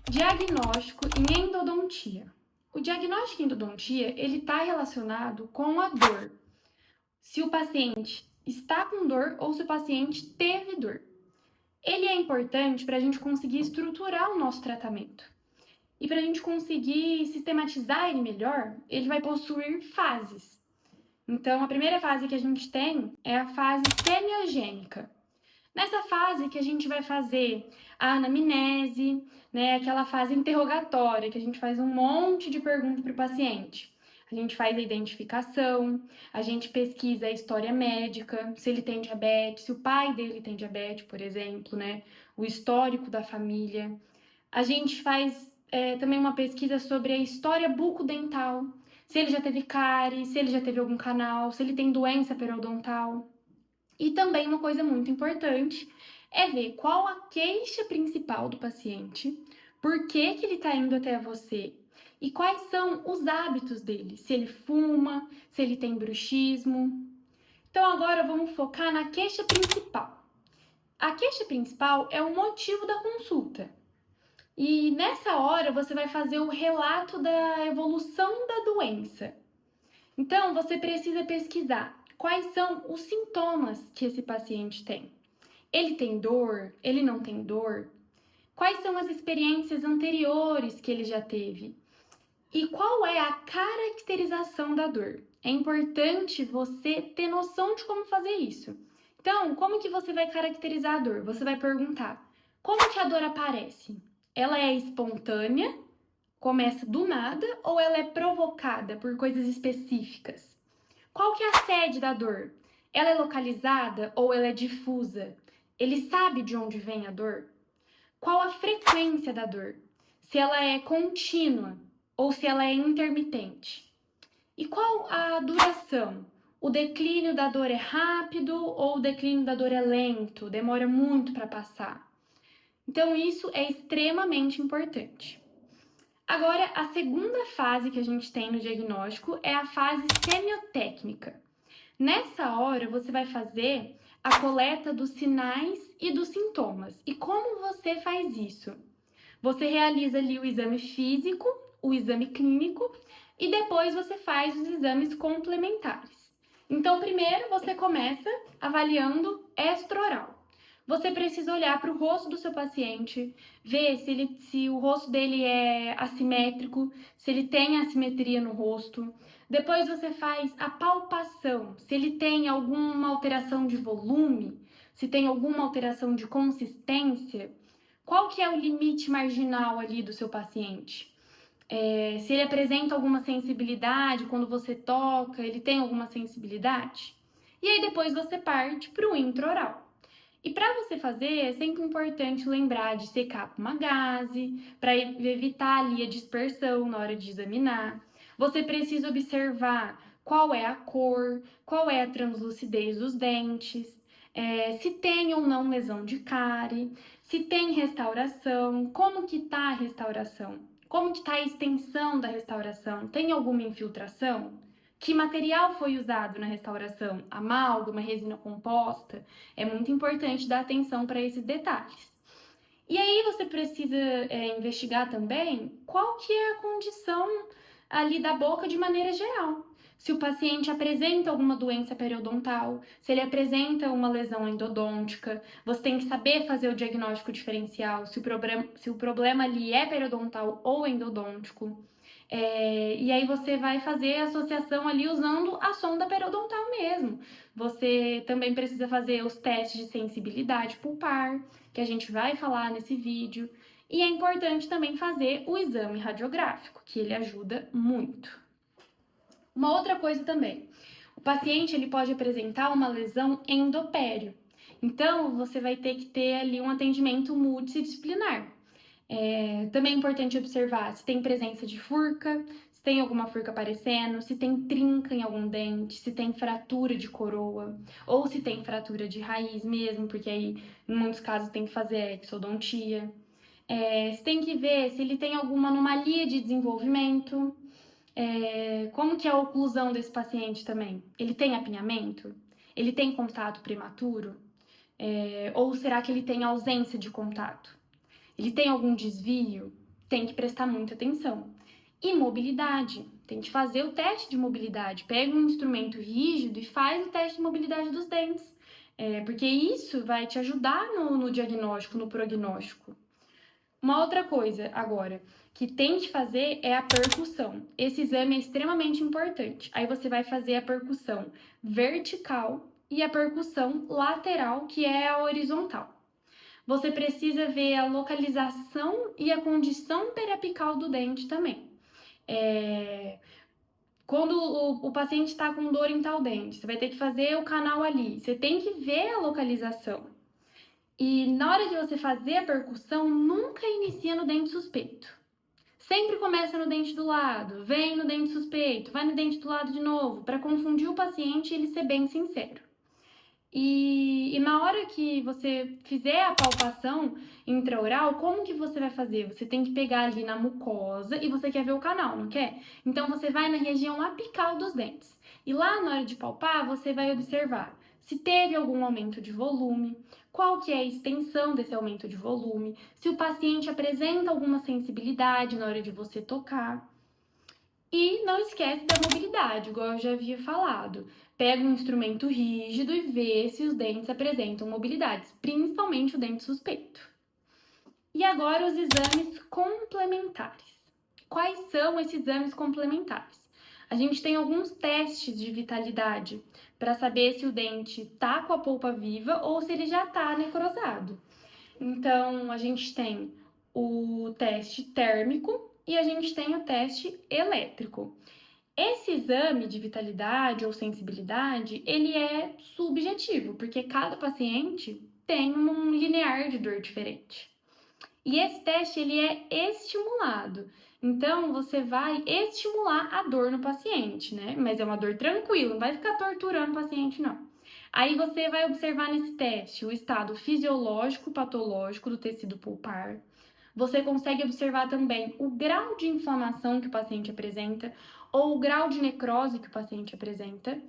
Diagnóstico em endodontia. O diagnóstico em endodontia, ele está relacionado com a dor. Se o paciente está com dor ou se o paciente teve dor. Ele é importante para a gente conseguir estruturar o nosso tratamento. E para a gente conseguir sistematizar ele melhor, ele vai possuir fases. Então, a primeira fase que a gente tem é a fase semiogênica. Nessa fase que a gente vai fazer a anamnese, né, aquela fase interrogatória, que a gente faz um monte de perguntas para o paciente. A gente faz a identificação, a gente pesquisa a história médica, se ele tem diabetes, se o pai dele tem diabetes, por exemplo, né, o histórico da família. A gente faz também uma pesquisa sobre a história bucodental, se ele já teve cárie, se ele já teve algum canal, se ele tem doença periodontal. E também uma coisa muito importante é ver qual a queixa principal do paciente, por que ele está indo até você e quais são os hábitos dele, se ele fuma, se ele tem bruxismo. Então agora vamos focar na queixa principal. A queixa principal é o motivo da consulta. E nessa hora você vai fazer o relato da evolução da doença. Então, você precisa pesquisar quais são os sintomas que esse paciente tem. Ele tem dor? Ele não tem dor? Quais são as experiências anteriores que ele já teve? E qual é a caracterização da dor? É importante você ter noção de como fazer isso. Então, como que você vai caracterizar a dor? Você vai perguntar: como que a dor aparece? Ela é espontânea? Começa do nada ou ela é provocada por coisas específicas? Qual que é a sede da dor? Ela é localizada ou ela é difusa? Ele sabe de onde vem a dor? Qual a frequência da dor? Se ela é contínua ou se ela é intermitente? E qual a duração? O declínio da dor é rápido ou o declínio da dor é lento? Demora muito para passar? Então, isso é extremamente importante. Agora, a segunda fase que a gente tem no diagnóstico é a fase semiotécnica. Nessa hora, você vai fazer a coleta dos sinais e dos sintomas. E como você faz isso? Você realiza ali o exame físico, o exame clínico e depois você faz os exames complementares. Então, primeiro você começa avaliando extra-oral. Você precisa olhar para o rosto do seu paciente, ver se o rosto dele é assimétrico, se ele tem assimetria no rosto. Depois você faz a palpação, se ele tem alguma alteração de volume, se tem alguma alteração de consistência. Qual que é o limite marginal ali do seu paciente? Se ele apresenta alguma sensibilidade quando você toca, ele tem alguma sensibilidade? E aí depois você parte para o intraoral. E para você fazer, é sempre importante lembrar de secar com uma gaze, para evitar ali a dispersão na hora de examinar. Você precisa observar qual é a cor, qual é a translucidez dos dentes, se tem ou não lesão de cárie, se tem restauração, como que tá a restauração, como que tá a extensão da restauração, tem alguma infiltração? Que material foi usado na restauração? Amálgama, resina composta? É muito importante dar atenção para esses detalhes. E aí você precisa investigar também qual que é a condição ali da boca de maneira geral. Se o paciente apresenta alguma doença periodontal, se ele apresenta uma lesão endodôntica, você tem que saber fazer o diagnóstico diferencial, se o problema ali é periodontal ou endodôntico. E aí você vai fazer a associação ali usando a sonda periodontal mesmo. Você também precisa fazer os testes de sensibilidade pulpar, que a gente vai falar nesse vídeo. E é importante também fazer o exame radiográfico, que ele ajuda muito. Uma outra coisa também, o paciente ele pode apresentar uma lesão endopério. Então, você vai ter que ter ali um atendimento multidisciplinar. Também é importante observar se tem presença de furca, se tem alguma furca aparecendo, se tem trinca em algum dente, se tem fratura de coroa, ou se tem fratura de raiz mesmo, porque aí em muitos casos tem que fazer exodontia. Você tem que ver se ele tem alguma anomalia de desenvolvimento, como que é a oclusão desse paciente também. Ele tem apinhamento? Ele tem contato prematuro? Ou será que ele tem ausência de contato? Ele tem algum desvio? tem que prestar muita atenção. E mobilidade, tem que fazer o teste de mobilidade. Pega um instrumento rígido e faz o teste de mobilidade dos dentes, porque isso vai te ajudar no diagnóstico, no prognóstico. Uma outra coisa agora que tem que fazer é a percussão. Esse exame é extremamente importante. Aí você vai fazer a percussão vertical e a percussão lateral, que é a horizontal. Você precisa ver a localização e a condição periapical do dente também. Quando o paciente está com dor em tal dente, você vai ter que fazer o canal ali. Você tem que ver a localização. E na hora de você fazer a percussão, nunca inicia no dente suspeito. Sempre começa no dente do lado, vem no dente suspeito, vai no dente do lado de novo, para confundir o paciente e ele ser bem sincero. E na hora que você fizer a palpação intraoral, como que você vai fazer? Você tem que pegar ali na mucosa e você quer ver o canal, não quer? Então você vai na região apical dos dentes. E lá na hora de palpar, você vai observar se teve algum aumento de volume, qual que é a extensão desse aumento de volume, se o paciente apresenta alguma sensibilidade na hora de você tocar. E não esquece da mobilidade, igual eu já havia falado. Pega um instrumento rígido e vê se os dentes apresentam mobilidades, principalmente o dente suspeito. E agora os exames complementares. Quais são esses exames complementares? A gente tem alguns testes de vitalidade para saber se o dente está com a polpa viva ou se ele já está necrosado. Então, a gente tem o teste térmico e a gente tem o teste elétrico. Esse exame de vitalidade ou sensibilidade, ele é subjetivo, porque cada paciente tem um linear de dor diferente. E esse teste, ele é estimulado. Então, você vai estimular a dor no paciente, né? Mas é uma dor tranquila, não vai ficar torturando o paciente, não. Aí você vai observar nesse teste o estado fisiológico, patológico do tecido pulpar. Você consegue observar também o grau de inflamação que o paciente apresenta ou o grau de necrose que o paciente apresenta.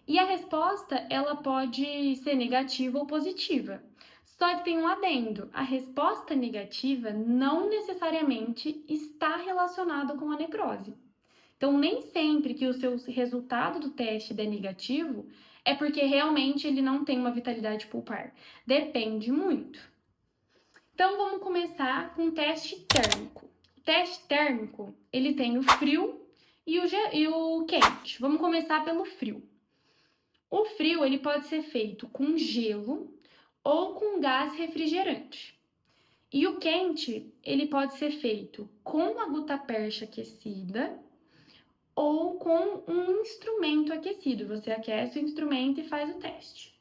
E a resposta, ela pode ser negativa ou positiva. Só que tem um adendo: a resposta negativa não necessariamente está relacionada com a necrose. Então, nem sempre que o seu resultado do teste der negativo é porque realmente ele não tem uma vitalidade pulpar. Depende muito. Então, vamos começar com o teste térmico. O teste térmico, ele tem o frio e o quente. Vamos começar pelo frio. O frio, ele pode ser feito com gelo ou com gás refrigerante. E o quente, ele pode ser feito com a gutapercha aquecida ou com um instrumento aquecido. Você aquece o instrumento e faz o teste.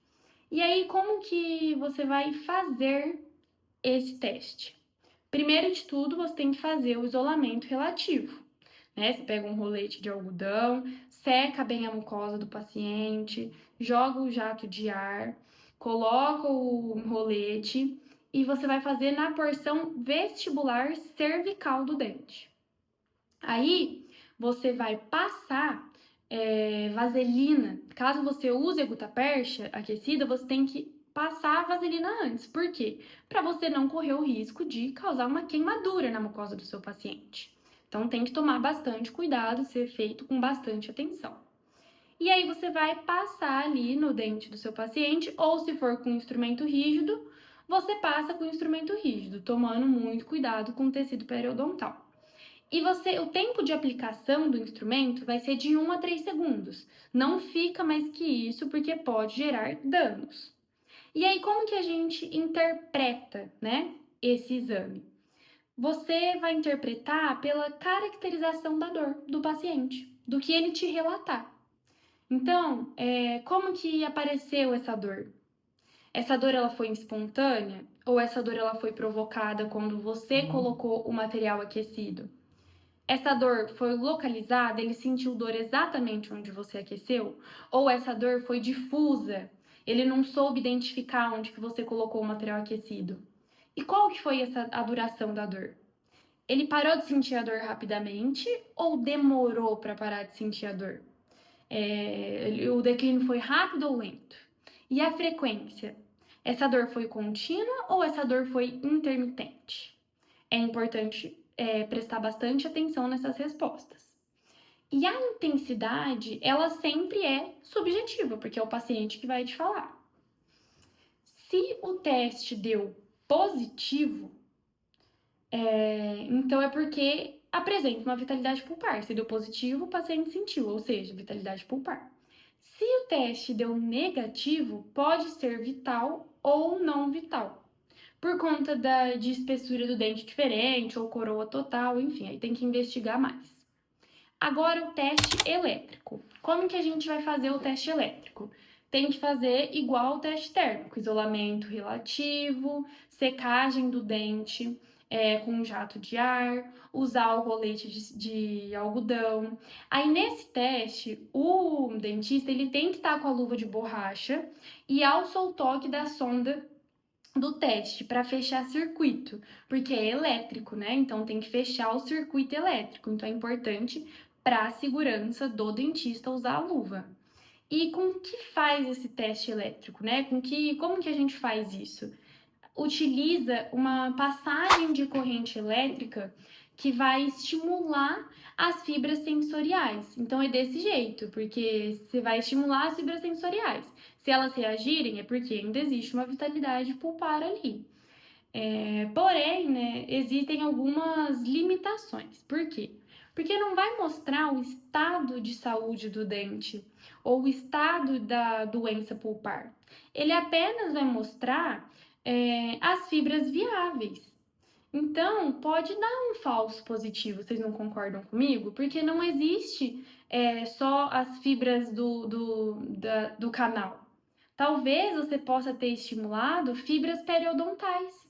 E aí, como que você vai fazer esse teste? Primeiro de tudo, você tem que fazer o isolamento relativo, né? Você pega um rolete de algodão, seca bem a mucosa do paciente, joga o jato de ar, coloca o rolete e você vai fazer na porção vestibular cervical do dente. Aí, você vai passar vaselina. Caso você use a gutapercha aquecida, você tem que passar a vaselina antes. Por quê? Para você não correr o risco de causar uma queimadura na mucosa do seu paciente. Então, tem que tomar bastante cuidado, ser feito com bastante atenção. E aí, você vai passar ali no dente do seu paciente, ou se for com instrumento rígido, você passa com instrumento rígido, tomando muito cuidado com o tecido periodontal. E o tempo de aplicação do instrumento vai ser de 1 a 3 segundos. Não fica mais que isso, porque pode gerar danos. E aí, como que a gente interpreta, né, esse exame? Você vai interpretar pela caracterização da dor do paciente, do que ele te relatar. Então, como que apareceu essa dor? Essa dor, ela foi espontânea? Ou essa dor, ela foi provocada quando você colocou o material aquecido? Essa dor foi localizada, ele sentiu dor exatamente onde você aqueceu? Ou essa dor foi difusa? Ele não soube identificar onde que você colocou o material aquecido? E qual que foi a duração da dor? Ele parou de sentir a dor rapidamente ou demorou para parar de sentir a dor? O declínio foi rápido ou lento? E a frequência? Essa dor foi contínua ou essa dor foi intermitente? É importante prestar bastante atenção nessas respostas. E a intensidade, ela sempre é subjetiva, porque é o paciente que vai te falar. Se o teste deu positivo, então é porque apresenta uma vitalidade pulpar. Se deu positivo, o paciente sentiu, ou seja, vitalidade pulpar. Se o teste deu negativo, pode ser vital ou não vital, por conta de espessura do dente diferente ou coroa total, enfim, aí tem que investigar mais. Agora o teste elétrico. Como que a gente vai fazer o teste elétrico? Tem que fazer igual ao teste térmico, isolamento relativo, secagem do dente com jato de ar, usar o rolete de algodão. Aí nesse teste, o dentista ele tem que estar com a luva de borracha e alça o toque da sonda do teste para fechar circuito, porque é elétrico, né? Então tem que fechar o circuito elétrico. Então é importante para a segurança do dentista usar a luva. E com que faz esse teste elétrico, né? Como que a gente faz isso? Utiliza uma passagem de corrente elétrica que vai estimular as fibras sensoriais. Então é desse jeito, porque você vai estimular as fibras sensoriais. Se elas reagirem, é porque ainda existe uma vitalidade pulpar ali. Porém, né, existem algumas limitações. Por quê? Porque não vai mostrar o estado de saúde do dente ou o estado da doença pulpar. Ele apenas vai mostrar as fibras viáveis. Então, pode dar um falso positivo, vocês não concordam comigo? Porque não existe só as fibras do canal. Talvez você possa ter estimulado fibras periodontais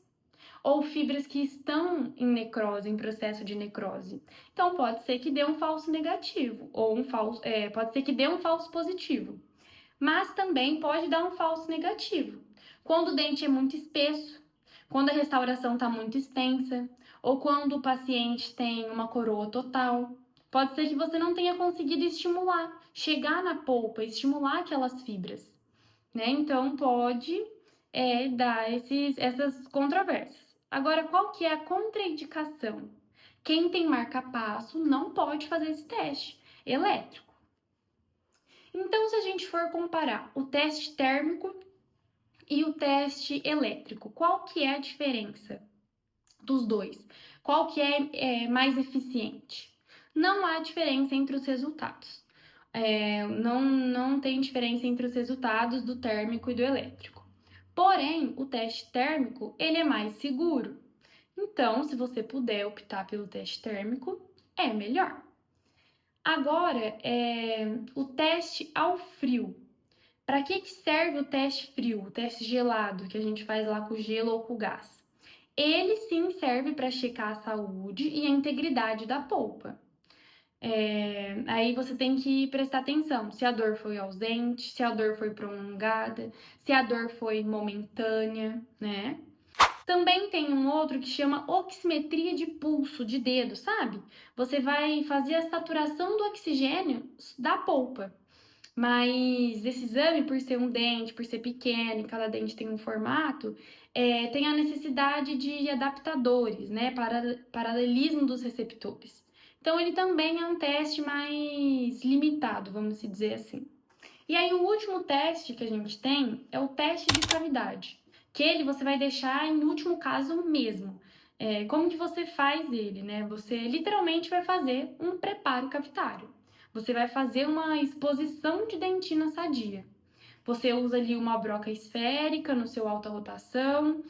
ou fibras que estão em necrose, em processo de necrose. Então, pode ser que dê um falso negativo, ou pode ser que dê um falso positivo. Mas também pode dar um falso negativo. Quando o dente é muito espesso, quando a restauração está muito extensa, ou quando o paciente tem uma coroa total. Pode ser que você não tenha conseguido estimular, chegar na polpa, estimular aquelas fibras, né? Então pode dar essas controvérsias. Agora, qual que é a contraindicação? Quem tem marca-passo não pode fazer esse teste elétrico. Então, se a gente for comparar o teste térmico e o teste elétrico, qual que é a diferença dos dois? Qual que é mais eficiente? Não há diferença entre os resultados. Não tem diferença entre os resultados do térmico e do elétrico. Porém, o teste térmico, ele é mais seguro. Então, se você puder optar pelo teste térmico, é melhor. Agora, o teste ao frio. Para que serve o teste frio, o teste gelado, que a gente faz lá com gelo ou com gás? Ele sim serve para checar a saúde e a integridade da polpa. Aí você tem que prestar atenção se a dor foi ausente, se a dor foi prolongada, se a dor foi momentânea, né? Também tem um outro que chama oximetria de pulso de dedo, sabe? Você vai fazer a saturação do oxigênio da polpa. Mas esse exame, por ser um dente, por ser pequeno e cada dente tem um formato, tem a necessidade de adaptadores, né? Paralelismo dos receptores. Então, ele também é um teste mais limitado, vamos dizer assim. E aí, o último teste que a gente tem é o teste de cavidade, que ele você vai deixar em último caso mesmo. Como que você faz ele, né? Você literalmente vai fazer um preparo cavitário. Você vai fazer uma exposição de dentina sadia. Você usa ali uma broca esférica no seu alta rotação,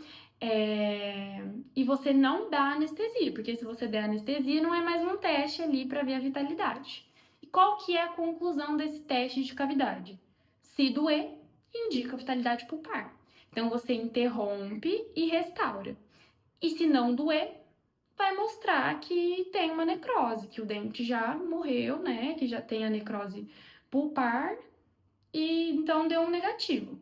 e você não dá anestesia, porque se você der anestesia, não é mais um teste ali para ver a vitalidade. E qual que é a conclusão desse teste de cavidade? Se doer, indica vitalidade pulpar. Então você interrompe e restaura. E se não doer, vai mostrar que tem uma necrose, que o dente já morreu, né? Que já tem a necrose pulpar e então deu um negativo.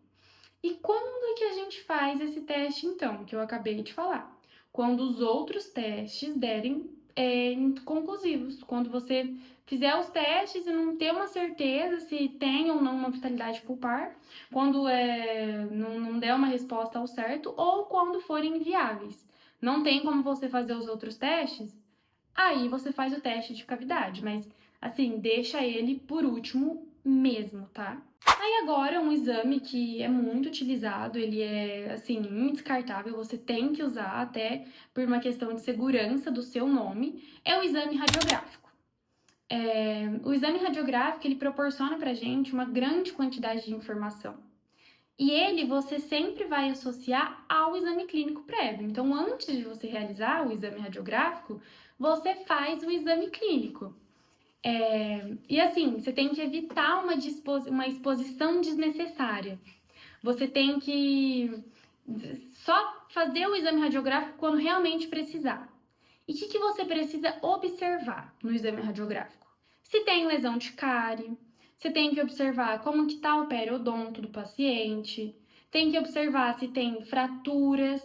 E quando que a gente faz esse teste, então, que eu acabei de falar? Quando os outros testes derem inconclusivos. Quando você fizer os testes e não ter uma certeza se tem ou não uma vitalidade pulpar, quando não der uma resposta ao certo, ou quando forem inviáveis. Não tem como você fazer os outros testes, aí você faz o teste de cavidade, mas assim, deixa ele por último mesmo, tá? Aí agora um exame que é muito utilizado, ele é assim, indescartável, você tem que usar até por uma questão de segurança do seu nome, é o exame radiográfico. O exame radiográfico, ele proporciona pra gente uma grande quantidade de informação. E ele você sempre vai associar ao exame clínico prévio. Então, antes de você realizar o exame radiográfico, você faz o exame clínico. E assim, você tem que evitar uma exposição desnecessária. Você tem que só fazer o exame radiográfico quando realmente precisar. E o que você precisa observar no exame radiográfico? Se tem lesão de cárie, você tem que observar como que está o periodonto do paciente, tem que observar se tem fraturas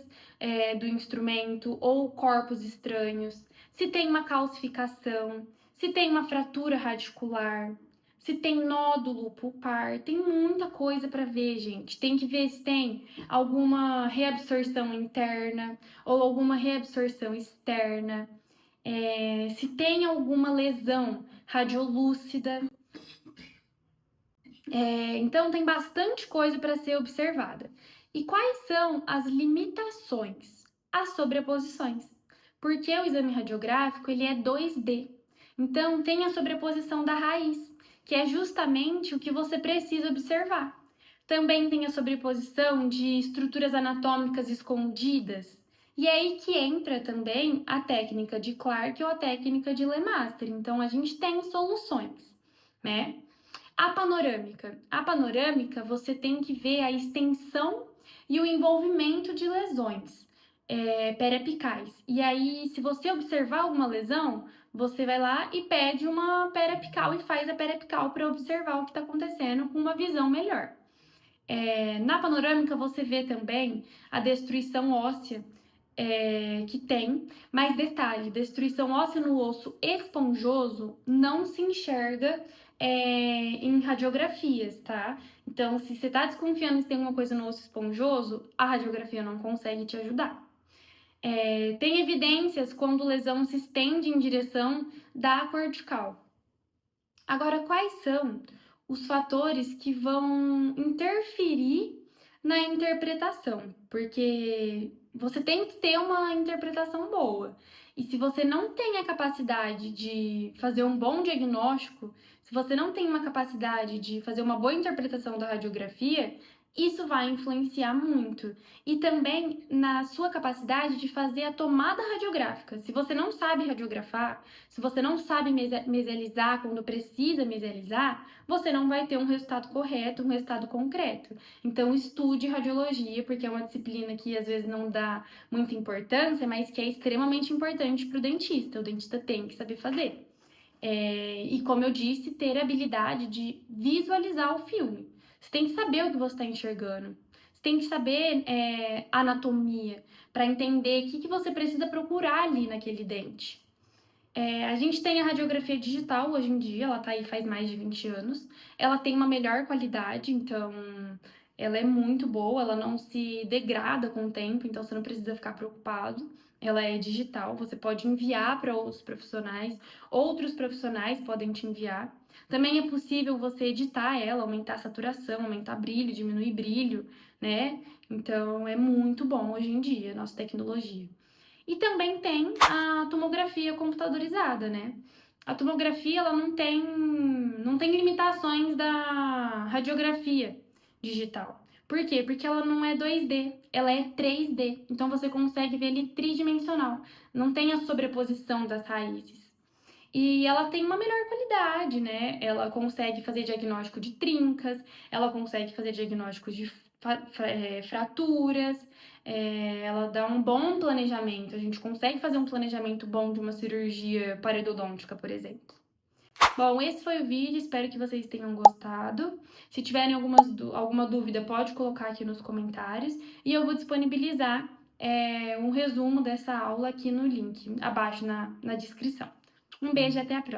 do instrumento ou corpos estranhos, se tem uma calcificação, se tem uma fratura radicular, se tem nódulo pulpar, tem muita coisa para ver, gente. Tem que ver se tem alguma reabsorção interna ou alguma reabsorção externa, se tem alguma lesão radiolúcida. Então, tem bastante coisa para ser observada. E quais são as limitações? As sobreposições. Porque o exame radiográfico ele é 2D. Então, tem a sobreposição da raiz, que é justamente o que você precisa observar. Também tem a sobreposição de estruturas anatômicas escondidas. E é aí que entra também a técnica de Clark ou a técnica de Lemaster. Então, a gente tem soluções, né? A panorâmica, você tem que ver a extensão e o envolvimento de lesões periapicais. E aí, se você observar alguma lesão, você vai lá e pede uma periapical e faz a periapical para observar o que está acontecendo com uma visão melhor. Na panorâmica, você vê também a destruição óssea que tem, mas detalhe, destruição óssea no osso esponjoso não se enxerga em radiografias, tá? Então, se você tá desconfiando se tem alguma coisa no osso esponjoso, a radiografia não consegue te ajudar. Tem evidências quando lesão se estende em direção da cortical. Agora, quais são os fatores que vão interferir na interpretação? Porque você tem que ter uma interpretação boa. E se você não tem a capacidade de fazer um bom diagnóstico, se você não tem uma capacidade de fazer uma boa interpretação da radiografia, isso vai influenciar muito. E também na sua capacidade de fazer a tomada radiográfica. Se você não sabe radiografar, se você não sabe mesializar quando precisa mesializar, você não vai ter um resultado correto, um resultado concreto. Então, estude radiologia, porque é uma disciplina que às vezes não dá muita importância, mas que é extremamente importante para o dentista. O dentista tem que saber fazer. E como eu disse, ter a habilidade de visualizar o filme. Você tem que saber o que você está enxergando. Você tem que saber anatomia para entender o que você precisa procurar ali naquele dente. A gente tem a radiografia digital hoje em dia, ela tá aí faz mais de 20 anos. Ela tem uma melhor qualidade, então ela é muito boa, ela não se degrada com o tempo, então você não precisa ficar preocupado. Ela é digital, você pode enviar para outros profissionais podem te enviar. Também é possível você editar ela, aumentar a saturação, aumentar brilho, diminuir brilho, né? Então é muito bom hoje em dia, nossa tecnologia. E também tem a tomografia computadorizada, né? A tomografia ela não tem limitações da radiografia digital. Por quê? Porque ela não é 2D, ela é 3D. Então você consegue ver ele tridimensional. Não tem a sobreposição das raízes. E ela tem uma melhor qualidade, né? Ela consegue fazer diagnóstico de trincas, ela consegue fazer diagnóstico de fraturas, ela dá um bom planejamento. A gente consegue fazer um planejamento bom de uma cirurgia parodôntica, por exemplo. Bom, esse foi o vídeo, espero que vocês tenham gostado. Se tiverem alguma dúvida, pode colocar aqui nos comentários e eu vou disponibilizar um resumo dessa aula aqui no link, abaixo na descrição. Um beijo e até a próxima!